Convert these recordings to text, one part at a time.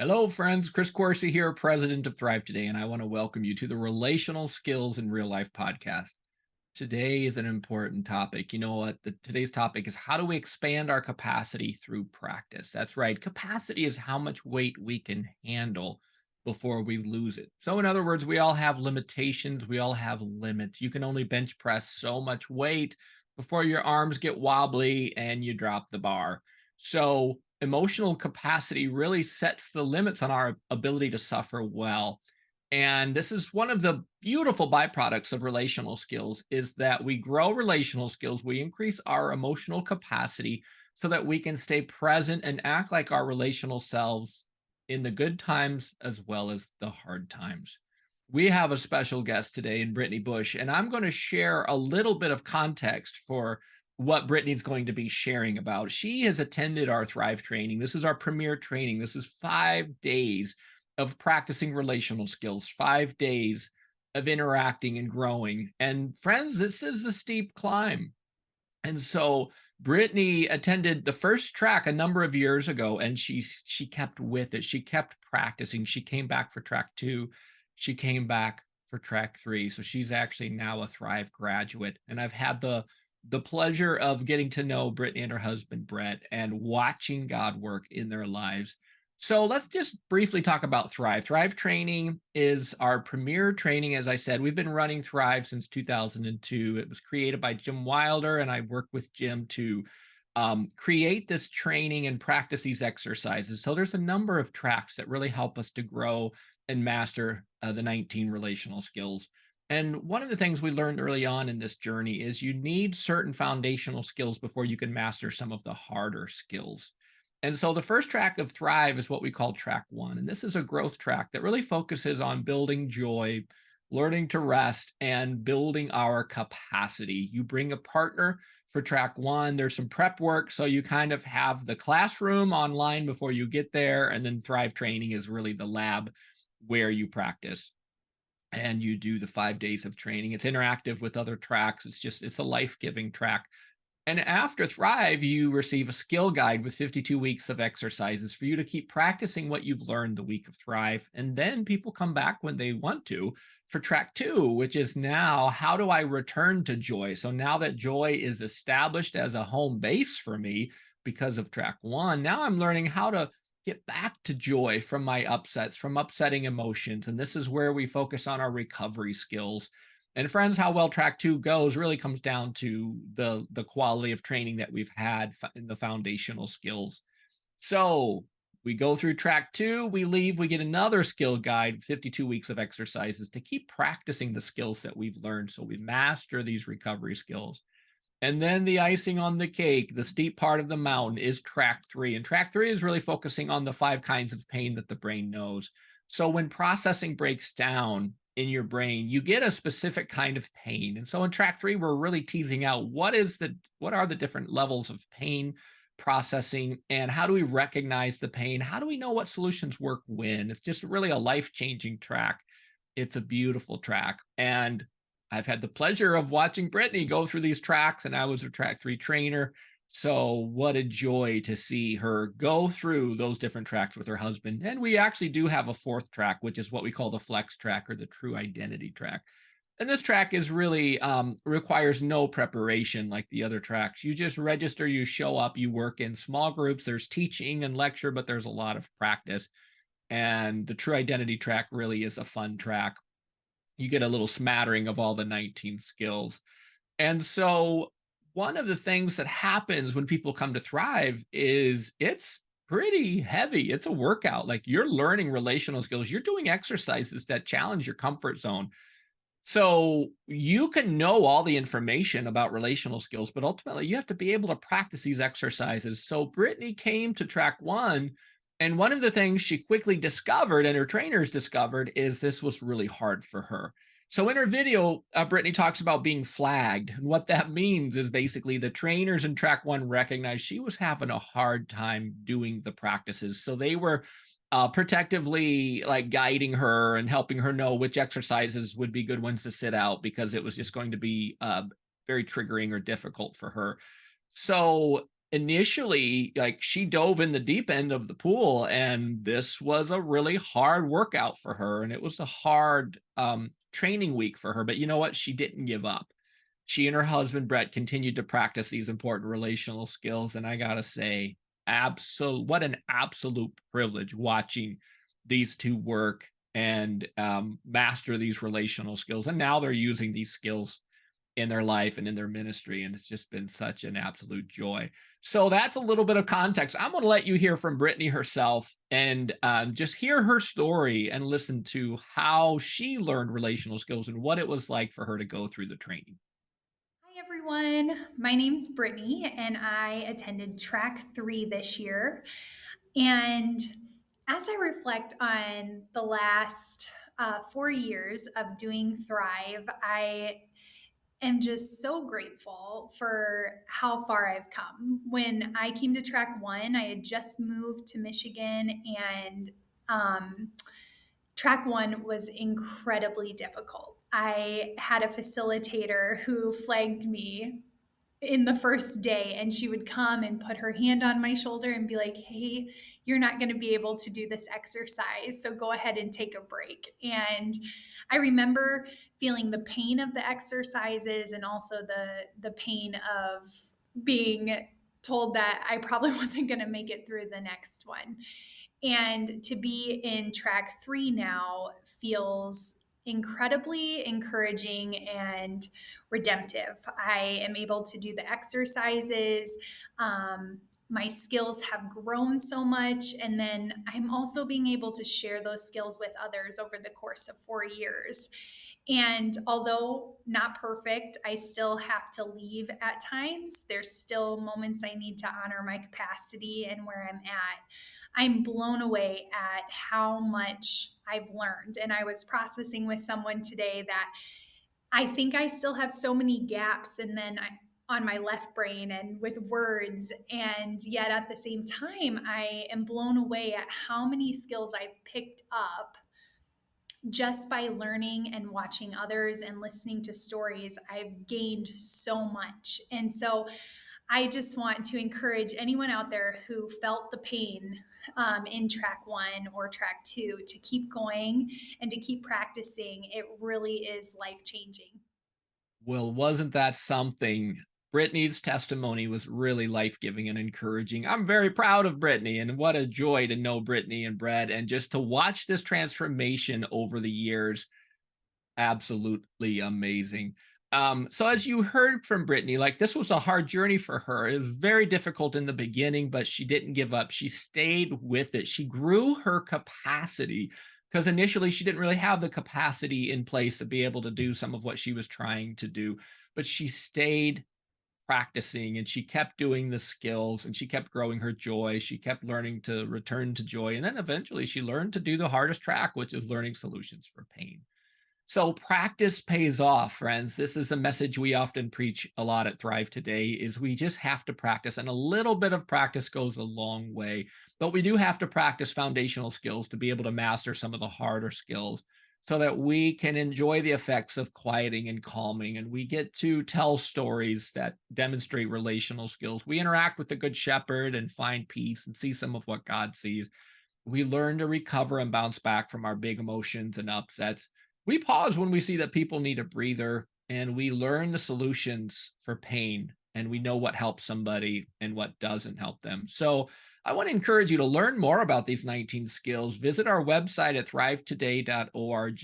Hello, friends. Chris Corsi here, president of Thrive Today, and I want to welcome you to the Relational Skills in Real Life podcast. Today is an important topic. You know what? Today's topic is how do we expand our capacity through practice? That's right. Capacity is how much weight we can handle before we lose it. So, in other words, we all have limitations, we all have limits. You can only bench press so much weight before your arms get wobbly and you drop the bar. So, emotional capacity really sets the limits on our ability to suffer well. And this is one of the beautiful byproducts of relational skills is that we grow relational skills, we increase our emotional capacity so that we can stay present and act like our relational selves in the good times as well as the hard times. We have a special guest today in Brittany Bush, and I'm going to share a little bit of context for what Brittany's going to be sharing about. She has attended our Thrive training. This is our premier training. This is 5 days of practicing relational skills, 5 days of interacting and growing. And friends, this is a steep climb. And so Brittany attended the first track a number of years ago, and she kept with it. She kept practicing. She came back for track two. She came back for track three. So she's actually now a Thrive graduate. And I've had the pleasure of getting to know Brittany and her husband Brett and watching God work in their lives. So let's just briefly talk about Thrive. Thrive training is our premier training. As I said, we've been running Thrive since 2002. It was created by Jim Wilder, and I've worked with Jim to create this training and practice these exercises. So there's a number of tracks that really help us to grow and master the 19 relational skills. And one of the things we learned early on in this journey is you need certain foundational skills before you can master some of the harder skills. And so the first track of Thrive is what we call track one. And this is a growth track that really focuses on building joy, learning to rest, and building our capacity. You bring a partner for track one. There's some prep work. So you kind of have the classroom online before you get there. And then Thrive training is really the lab where you practice and you do the 5 days of training. It's interactive with other tracks. It's a life-giving track. And after Thrive, you receive a skill guide with 52 weeks of exercises for you to keep practicing what you've learned the week of Thrive. And then people come back when they want to for track two, which is now how do I return to joy? So now that joy is established as a home base for me because of track one, now I'm learning how to get back to joy from my upsets, from upsetting emotions. And this is where we focus on our recovery skills. And friends, how well track two goes really comes down to the quality of training that we've had in the foundational skills. So we go through track two, we leave, we get another skill guide, 52 weeks of exercises to keep practicing the skills that we've learned. So we master these recovery skills. And then the icing on the cake, the steep part of the mountain is track three. And track three is really focusing on the 5 kinds of pain that the brain knows. So when processing breaks down in your brain, you get a specific kind of pain. And so in track three, we're really teasing out what are the different levels of pain processing and how do we recognize the pain? How do we know what solutions work when? It's just really a life-changing track. It's a beautiful track. And I've had the pleasure of watching Brittany go through these tracks, and I was a track three trainer. So what a joy to see her go through those different tracks with her husband. And we actually do have a fourth track, which is what we call the flex track or the true identity track. And this track is really requires no preparation like the other tracks. You just register, you show up, you work in small groups. There's teaching and lecture, but there's a lot of practice. And the true identity track really is a fun track. You get a little smattering of all the 19 skills. And so one of the things that happens when people come to Thrive is it's pretty heavy. It's a workout. Like you're learning relational skills. You're doing exercises that challenge your comfort zone. So you can know all the information about relational skills, but ultimately you have to be able to practice these exercises. So Brittany came to track one, and one of the things she quickly discovered and her trainers discovered is this was really hard for her. So in her video, Brittany talks about being flagged. And what that means is basically the trainers in track one recognized she was having a hard time doing the practices. So they were protectively like guiding her and helping her know which exercises would be good ones to sit out because it was just going to be very triggering or difficult for her. So initially, like, she dove in the deep end of the pool, and this was a really hard workout for her, and it was a hard training week for her. But you know what? She didn't give up. She and her husband Brett continued to practice these important relational skills, and I gotta say, what an absolute privilege watching these two work and master these relational skills. And now they're using these skills in their life and in their ministry, and it's just been such an absolute joy. So that's a little bit of context. I'm going to let you hear from Brittany herself and just hear her story and listen to how she learned relational skills and what it was like for her to go through the training. Hi, everyone. My name's Brittany, and I attended track 3 this year. And as I reflect on the last 4 years of doing Thrive, I am just so grateful for how far I've come. When I came to track 1, I had just moved to Michigan, and um, track 1 was incredibly difficult. I had a facilitator who flagged me in the first day, and she would come and put her hand on my shoulder and be like, "Hey, you're not going to be able to do this exercise, so go ahead and take a break." And I remember feeling the pain of the exercises and also the pain of being told that I probably wasn't going to make it through the next one. And to be in track 3 now feels incredibly encouraging and redemptive. I am able to do the exercises. My skills have grown so much. And then I'm also being able to share those skills with others over the course of 4 years. And although not perfect, I still have to leave at times. There's still moments I need to honor my capacity and where I'm at. I'm blown away at how much I've learned. And I was processing with someone today that I think I still have so many gaps on my left brain and with words. And yet at the same time, I am blown away at how many skills I've picked up just by learning and watching others and listening to stories. I've gained so much. And so I just want to encourage anyone out there who felt the pain in track 1 or track 2 to keep going and to keep practicing. It really is life changing. Well, wasn't that something? Brittany's testimony was really life-giving and encouraging. I'm very proud of Brittany, and what a joy to know Brittany and Brett, and just to watch this transformation over the years. Absolutely amazing. So as you heard from Brittany, like, this was a hard journey for her. It was very difficult in the beginning, but she didn't give up. She stayed with it. She grew her capacity because initially she didn't really have the capacity in place to be able to do some of what she was trying to do. But she stayed practicing and she kept doing the skills and she kept growing her joy. She kept learning to return to joy. And then eventually she learned to do the hardest track, which is learning solutions for pain. So practice pays off, friends. This is a message we often preach a lot at Thrive Today is we just have to practice, and a little bit of practice goes a long way. But we do have to practice foundational skills to be able to master some of the harder skills so that we can enjoy the effects of quieting and calming, and we get to tell stories that demonstrate relational skills. We interact with the good shepherd and find peace and see some of what God sees. We learn to recover and bounce back from our big emotions and upsets. We pause when we see that people need a breather, and we learn the solutions for pain, and we know what helps somebody and what doesn't help them. So I want to encourage you to learn more about these 19 skills. Visit our website at thrivetoday.org.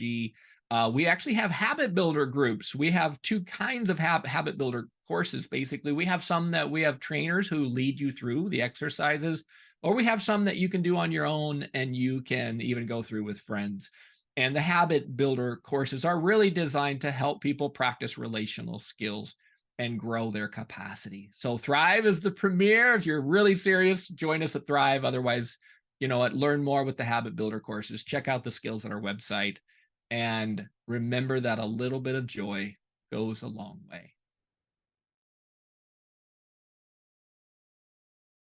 We actually have habit builder groups. We have two kinds of habit builder courses. Basically, we have some that we have trainers who lead you through the exercises, or we have some that you can do on your own and you can even go through with friends. And the habit builder courses are really designed to help people practice relational skills and grow their capacity. So Thrive is the premier. If you're really serious, join us at Thrive. Otherwise, you know what, learn more with the habit builder courses. Check out the skills at our website. And remember that a little bit of joy goes a long way.